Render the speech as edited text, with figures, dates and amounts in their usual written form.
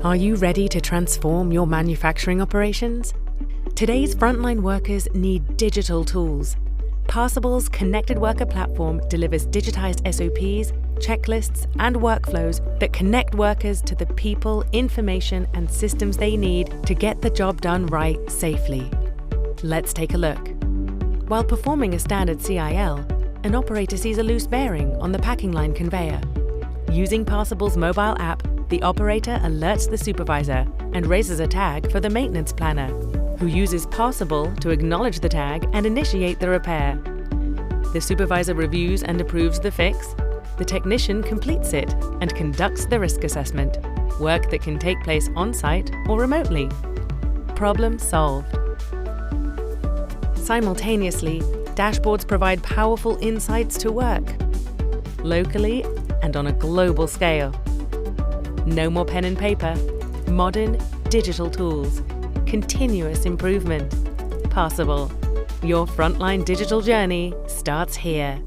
Are you ready to transform your manufacturing operations? Today's frontline workers need digital tools. Parsible's Connected Worker platform delivers digitized SOPs, checklists, and workflows that connect workers to the people, information, and systems they need to get the job done right safely. Let's take a look. While performing a standard CIL, an operator sees a loose bearing on the packing line conveyor. Using Parsible's mobile app, the operator alerts the supervisor and raises a tag for the maintenance planner, who uses Parsible to acknowledge the tag and initiate the repair. The supervisor reviews and approves the fix. The technician completes it and conducts the risk assessment, work that can take place on-site or remotely. Problem solved. Simultaneously, dashboards provide powerful insights to work, locally and on a global scale. No more pen and paper, modern digital tools, continuous improvement. Parsible, your frontline digital journey starts here.